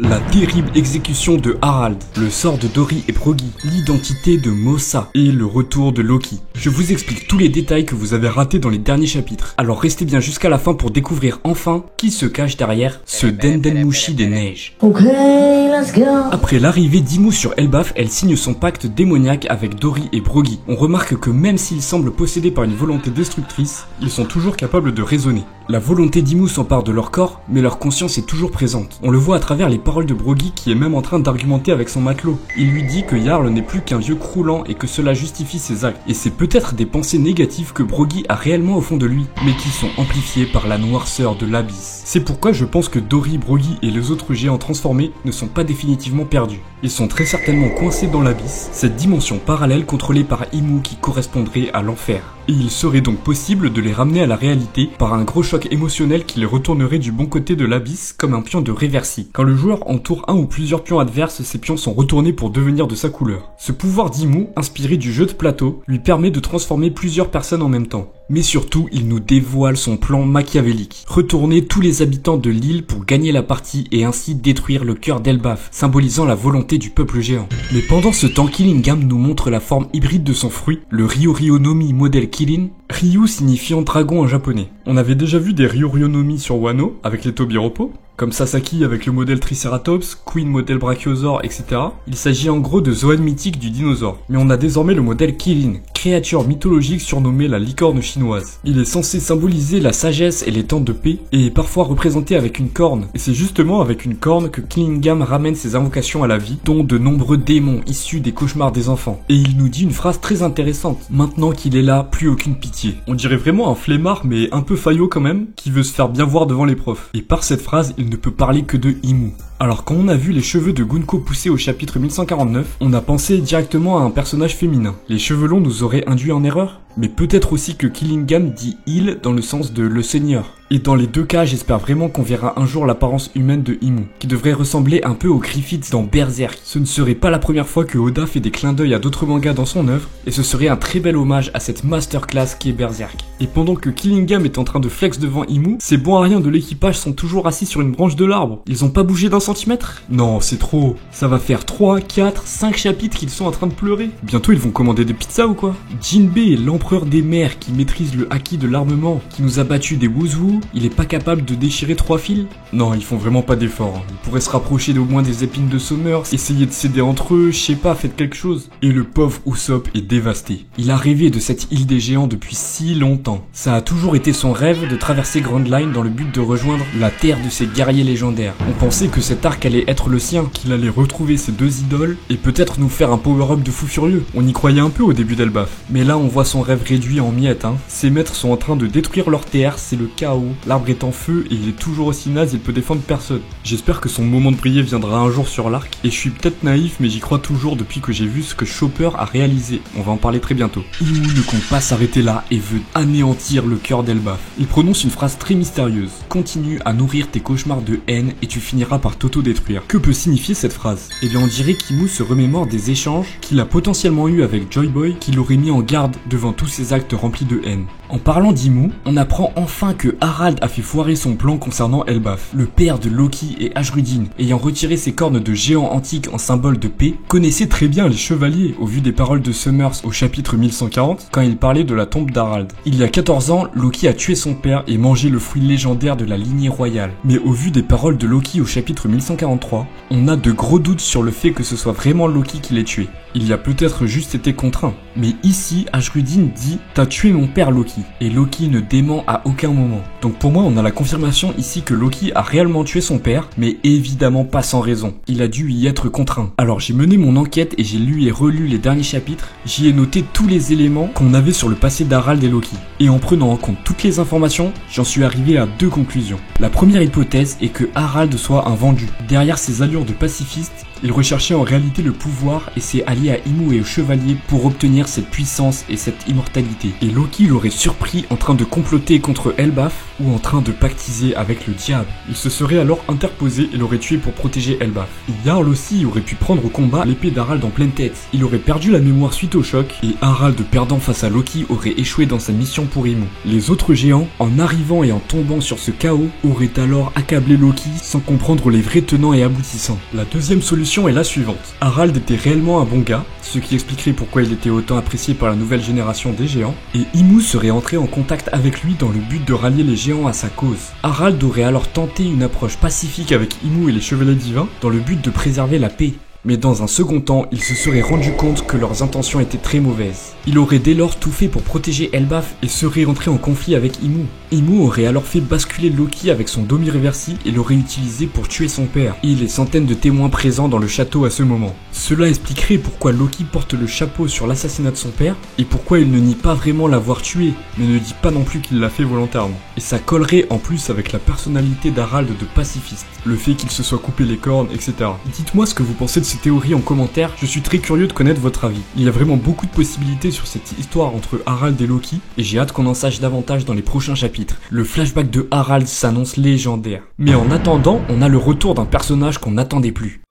La terrible exécution de Harald, le sort de Dori et Broggy, l'identité de Mossa et le retour de Loki. Je vous explique tous les détails que vous avez ratés dans les derniers chapitres. Alors restez bien jusqu'à la fin pour découvrir enfin qui se cache derrière ce Dendenmushi des neiges. Okay, let's go. Après l'arrivée d'Imu sur Elbaf, elle signe son pacte démoniaque avec Dori et Broggy. On remarque que même s'ils semblent possédés par une volonté destructrice, ils sont toujours capables de raisonner. La volonté d'Imu s'empare de leur corps, mais leur conscience est toujours présente. On le voit à travers les paroles de Broggy qui est même en train d'argumenter avec son matelot. Il lui dit que Jarl n'est plus qu'un vieux croulant et que cela justifie ses actes. Et c'est peut-être des pensées négatives que Broggy a réellement au fond de lui, mais qui sont amplifiées par la noirceur de l'abysse. C'est pourquoi je pense que Dori, Broggy et les autres géants transformés ne sont pas définitivement perdus. Ils sont très certainement coincés dans l'abysse, cette dimension parallèle contrôlée par Imu qui correspondrait à l'enfer. Et il serait donc possible de les ramener à la réalité par un gros choc émotionnel qui les retournerait du bon côté de l'abysse comme un pion de Reversi. Quand le joueur entoure un ou plusieurs pions adverses, ces pions sont retournés pour devenir de sa couleur. Ce pouvoir d'Imu, inspiré du jeu de plateau, lui permet de transformer plusieurs personnes en même temps. Mais surtout, il nous dévoile son plan machiavélique. Retourner tous les habitants de l'île pour gagner la partie et ainsi détruire le cœur d'Elbaf, symbolisant la volonté du peuple géant. Mais pendant ce temps, Killingam nous montre la forme hybride de son fruit, le Ryoryonomi modèle Killin. Ryu signifiant dragon en japonais. On avait déjà vu des Ryoryonomi sur Wano, avec les Tobiropo, comme Sasaki avec le modèle Triceratops, Queen modèle Brachiosaur, etc. Il s'agit en gros de Zoan mythique du dinosaure. Mais on a désormais le modèle Killin, créature mythologique surnommée la licorne chinoise. Il est censé symboliser la sagesse et les temps de paix, et est parfois représenté avec une corne. Et c'est justement avec une corne que Killingam ramène ses invocations à la vie, dont de nombreux démons issus des cauchemars des enfants. Et il nous dit une phrase très intéressante. Maintenant qu'il est là, plus aucune pitié. On dirait vraiment un flemmard, mais un peu faillot quand même, qui veut se faire bien voir devant les profs. Et par cette phrase, il ne peut parler que de Imu. Alors quand on a vu les cheveux de Gunko pousser au chapitre 1149, on a pensé directement à un personnage féminin. Les cheveux longs nous auraient induit en erreur? Mais peut-être aussi que Killingam dit « il » dans le sens de « le seigneur ». Et dans les deux cas, j'espère vraiment qu'on verra un jour l'apparence humaine de Imu, qui devrait ressembler un peu aux Griffiths dans Berserk. Ce ne serait pas la première fois que Oda fait des clins d'œil à d'autres mangas dans son œuvre, et ce serait un très bel hommage à cette masterclass qui est Berserk. Et pendant que Killingam est en train de flex devant Imu, ces bons à rien de l'équipage sont toujours assis sur une branche de l'arbre. Ils ont pas bougé d'un centimètre? Non, c'est trop. Ça va faire 3, 4, 5 chapitres qu'ils sont en train de pleurer. Bientôt ils vont commander des pizzas ou quoi? Jinbei, l'empereur des mers qui maîtrise le haki de l'armement, qui nous a battu des Wuzu, il est pas capable de déchirer 3 fils? Non, ils font vraiment pas d'efforts. Ils pourraient se rapprocher au moins des épines de Summers, essayer de s'aider entre eux, je sais pas, faites quelque chose. Et le pauvre Usopp est dévasté. Il a rêvé de cette île des géants depuis si longtemps. Ça a toujours été son rêve de traverser Grand Line dans le but de rejoindre la terre de ses guerriers légendaires. On pensait que cet arc allait être le sien, qu'il allait retrouver ses deux idoles et peut-être nous faire un power-up de fou furieux. On y croyait un peu au début d'Elbaf. Mais là on voit son rêve réduit en miettes. Ses maîtres sont en train de détruire leur terre, c'est le chaos. L'arbre est en feu et il est toujours aussi naze, il peut défendre personne. J'espère que son moment de briller viendra un jour sur l'arc. Et je suis peut-être naïf mais j'y crois toujours depuis que j'ai vu ce que Chopper a réalisé. On va en parler très bientôt. Imu ne compte pas s'arrêter là et veut anéantir le cœur d'Elbaf. Il prononce une phrase très mystérieuse. Continue à nourrir tes cauchemars de haine et tu finiras par t'auto-détruire. Que peut signifier cette phrase? Eh bien on dirait qu'Imu se remémore des échanges qu'il a potentiellement eu avec Joy Boy qui l'aurait mis en garde devant tous ces actes remplis de haine. En parlant d'Imu, on apprend enfin que Harald a fait foirer son plan concernant Elbaf. Le père de Loki et Ashrudin, ayant retiré ses cornes de géant antique en symbole de paix, connaissait très bien les chevaliers au vu des paroles de Summers au chapitre 1140 quand il parlait de la tombe d'Harald. Il y a 14 ans, Loki a tué son père et mangé le fruit légendaire de la lignée royale. Mais au vu des paroles de Loki au chapitre 1143, on a de gros doutes sur le fait que ce soit vraiment Loki qui l'ait tué. Il y a peut-être juste été contraint. Mais ici, Ashrudin dit « T'as tué mon père Loki ». Et Loki ne dément à aucun moment. Donc pour moi, on a la confirmation ici que Loki a réellement tué son père, mais évidemment pas sans raison. Il a dû y être contraint. Alors j'ai mené mon enquête et j'ai lu et relu les derniers chapitres. J'y ai noté tous les éléments qu'on avait sur le passé d'Harald et Loki. Et en prenant en compte toutes les informations, j'en suis arrivé à 2 conclusions. La première hypothèse est que Harald soit un vendu. Derrière ses allures de pacifiste, il recherchait en réalité le pouvoir et s'est allié s'allier à Imu et aux chevaliers pour obtenir cette puissance et cette immortalité. Et Loki l'aurait surpris en train de comploter contre Elbaf ou en train de pactiser avec le diable. Il se serait alors interposé et l'aurait tué pour protéger Elbaf. Et Jarl aussi aurait pu prendre au combat l'épée d'Harald en pleine tête. Il aurait perdu la mémoire suite au choc et Harald perdant face à Loki aurait échoué dans sa mission pour Imu. Les autres géants, en arrivant et en tombant sur ce chaos, auraient alors accablé Loki sans comprendre les vrais tenants et aboutissants. La deuxième solution est la suivante. Harald était réellement un bon gars, ce qui expliquerait pourquoi il était autant apprécié par la nouvelle génération des géants, et Imu serait entré en contact avec lui dans le but de rallier les géants à sa cause. Harald aurait alors tenté une approche pacifique avec Imu et les chevaliers divins dans le but de préserver la paix. Mais dans un second temps, il se serait rendu compte que leurs intentions étaient très mauvaises. Il aurait dès lors tout fait pour protéger Elbaf et serait entré en conflit avec Imu. Imu aurait alors fait basculer Loki avec son Domi Reversi et l'aurait utilisé pour tuer son père et les centaines de témoins présents dans le château à ce moment. Cela expliquerait pourquoi Loki porte le chapeau sur l'assassinat de son père et pourquoi il ne nie pas vraiment l'avoir tué, mais ne dit pas non plus qu'il l'a fait volontairement. Et ça collerait en plus avec la personnalité d'Harald de pacifiste, le fait qu'il se soit coupé les cornes, etc. Dites-moi ce que vous pensez de ces théories en commentaire, je suis très curieux de connaître votre avis. Il y a vraiment beaucoup de possibilités sur cette histoire entre Harald et Loki, et j'ai hâte qu'on en sache davantage dans les prochains chapitres. Le flashback de Harald s'annonce légendaire. Mais en attendant, on a le retour d'un personnage qu'on n'attendait plus.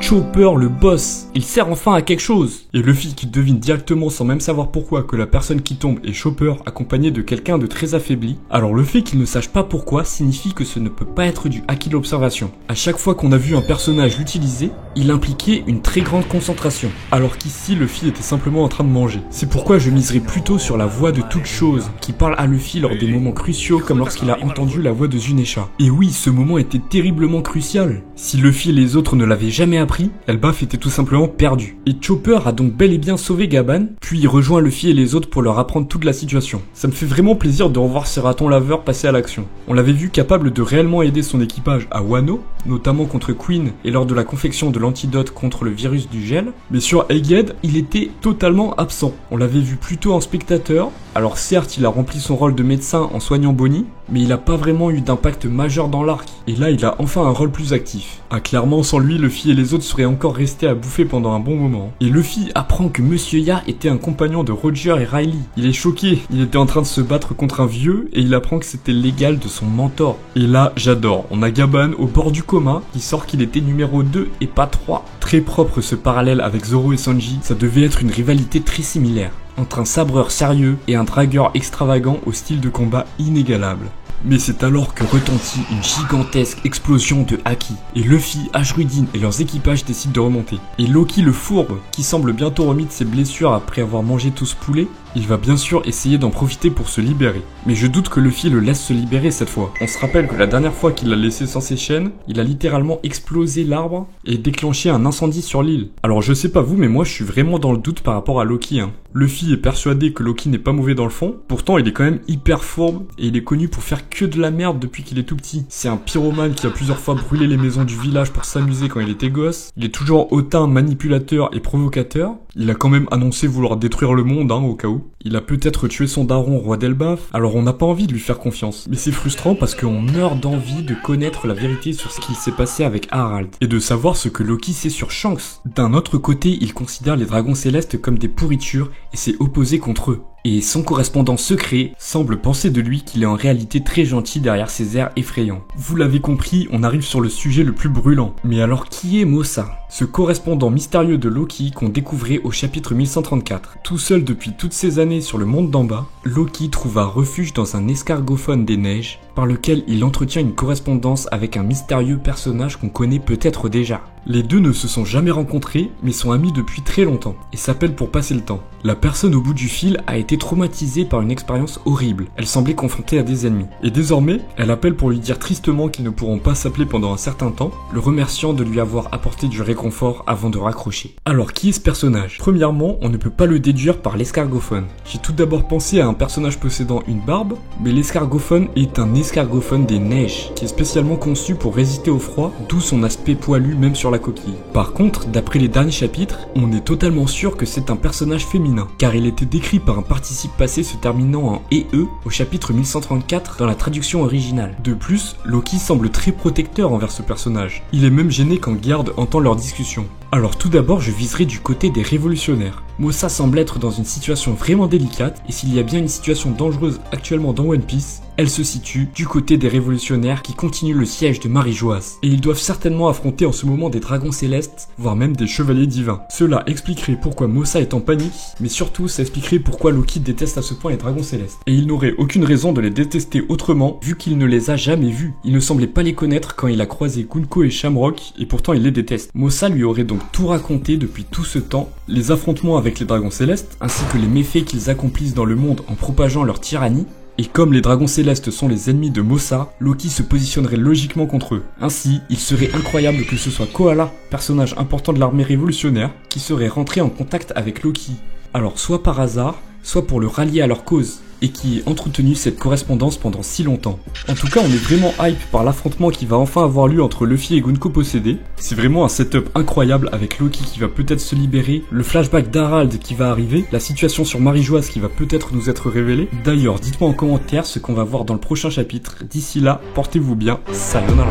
Chopper le boss, il sert enfin à quelque chose. Et Luffy qui devine directement sans même savoir pourquoi que la personne qui tombe est Chopper accompagné de quelqu'un de très affaibli. Alors le fait qu'il ne sache pas pourquoi signifie que ce ne peut pas être du haki d'observation. À chaque fois qu'on a vu un personnage l'utiliser, il impliquait une très grande concentration. Alors qu'ici Luffy était simplement en train de manger. C'est pourquoi je miserai plutôt sur la voix de toute chose qui parle à Luffy lors des moments cruciaux comme lorsqu'il a entendu la voix de Zunesha. Et oui, ce moment était terriblement crucial. Si Luffy et les autres ne l'avaient jamais appris, Elbaf était tout simplement perdu. Et Chopper a donc bel et bien sauvé Gaban, puis il rejoint Luffy et les autres pour leur apprendre toute la situation. Ça me fait vraiment plaisir de revoir ces ratons laveurs passer à l'action. On l'avait vu capable de réellement aider son équipage à Wano, notamment contre Queen et lors de la confection de l'antidote contre le virus du gel, mais sur Egghead, il était totalement absent. On l'avait vu plutôt en spectateur, alors certes il a rempli son rôle de médecin en soignant Bonnie, mais il n'a pas vraiment eu d'impact majeur dans l'arc, et là il a enfin un rôle plus actif. Ah clairement sans lui, Luffy et les autres seraient encore restés à bouffer pendant un bon moment. Et Luffy apprend que Monsieur Ya était un compagnon de Roger et Riley. Il est choqué, il était en train de se battre contre un vieux, et il apprend que c'était l'égal de son mentor. Et là j'adore, on a Gaban au bord du coma, qui sort qu'il était numéro 2 et pas 3. Très propre ce parallèle avec Zoro et Sanji, ça devait être une rivalité très similaire, entre un sabreur sérieux et un dragueur extravagant au style de combat inégalable. Mais c'est alors que retentit une gigantesque explosion de haki, et Luffy, Ashrudin et leurs équipages décident de remonter. Et Loki le fourbe, qui semble bientôt remis de ses blessures après avoir mangé tout ce poulet, il va bien sûr essayer d'en profiter pour se libérer. Mais je doute que Luffy le laisse se libérer cette fois. On se rappelle que la dernière fois qu'il l'a laissé sans ses chaînes, il a littéralement explosé l'arbre et déclenché un incendie sur l'île. Alors je sais pas vous, mais moi je suis vraiment dans le doute par rapport à Loki. Luffy est persuadé que Loki n'est pas mauvais dans le fond, pourtant il est quand même hyper fourbe et il est connu pour faire que de la merde depuis qu'il est tout petit. C'est un pyromane qui a plusieurs fois brûlé les maisons du village pour s'amuser quand il était gosse. Il est toujours hautain, manipulateur et provocateur. Il a quand même annoncé vouloir détruire le monde, au cas où. Il a peut-être tué son daron, roi d'Elbaf, alors on n'a pas envie de lui faire confiance. Mais c'est frustrant parce qu'on meurt d'envie de connaître la vérité sur ce qui s'est passé avec Harald, et de savoir ce que Loki sait sur Shanks. D'un autre côté, il considère les dragons célestes comme des pourritures, et s'est opposé contre eux. Et son correspondant secret semble penser de lui qu'il est en réalité très gentil derrière ses airs effrayants. Vous l'avez compris, on arrive sur le sujet le plus brûlant. Mais alors qui est Mossa? Ce correspondant mystérieux de Loki qu'on découvrait au chapitre 1134. Tout seul depuis toutes ces années sur le monde d'en bas, Loki trouva refuge dans un escargophone des neiges, par lequel il entretient une correspondance avec un mystérieux personnage qu'on connaît peut-être déjà. Les deux ne se sont jamais rencontrés, mais sont amis depuis très longtemps, et s'appellent pour passer le temps. La personne au bout du fil a été traumatisée par une expérience horrible. Elle semblait confrontée à des ennemis. Et désormais, elle appelle pour lui dire tristement qu'ils ne pourront pas s'appeler pendant un certain temps, le remerciant de lui avoir apporté du réconfort avant de raccrocher. Alors, qui est ce personnage? Premièrement, on ne peut pas le déduire par l'escargophone. J'ai tout d'abord pensé à un personnage possédant une barbe, mais l'escargophone est un l'escargophone des neiges, qui est spécialement conçu pour résister au froid, d'où son aspect poilu même sur la coquille. Par contre, d'après les derniers chapitres, on est totalement sûr que c'est un personnage féminin, car il était décrit par un participe passé se terminant en EE au chapitre 1134 dans la traduction originale. De plus, Loki semble très protecteur envers ce personnage. Il est même gêné quand Gerd entend leur discussion. Alors tout d'abord, je viserai du côté des révolutionnaires. Mossa semble être dans une situation vraiment délicate, et s'il y a bien une situation dangereuse actuellement dans One Piece, elle se situe du côté des révolutionnaires qui continuent le siège de Marie-Joas. Et ils doivent certainement affronter en ce moment des dragons célestes, voire même des chevaliers divins. Cela expliquerait pourquoi Mossa est en panique, mais surtout ça expliquerait pourquoi Loki déteste à ce point les dragons célestes. Et il n'aurait aucune raison de les détester autrement, vu qu'il ne les a jamais vus. Il ne semblait pas les connaître quand il a croisé Gunko et Shamrock, et pourtant il les déteste. Mossa lui aurait donc tout raconté depuis tout ce temps, les affrontements avec les dragons célestes, ainsi que les méfaits qu'ils accomplissent dans le monde en propageant leur tyrannie. Et comme les dragons célestes sont les ennemis de Mossa, Loki se positionnerait logiquement contre eux. Ainsi, il serait incroyable que ce soit Kohala, personnage important de l'armée révolutionnaire, qui serait rentré en contact avec Loki. Alors soit par hasard, soit pour le rallier à leur cause, et qui ait entretenu cette correspondance pendant si longtemps. En tout cas, on est vraiment hype par l'affrontement qui va enfin avoir lieu entre Luffy et Gunko possédé. C'est vraiment un setup incroyable avec Loki qui va peut-être se libérer, le flashback d'Harald qui va arriver, la situation sur Marie-Joas qui va peut-être nous être révélée. D'ailleurs, dites-moi en commentaire ce qu'on va voir dans le prochain chapitre. D'ici là, portez-vous bien, sayonara.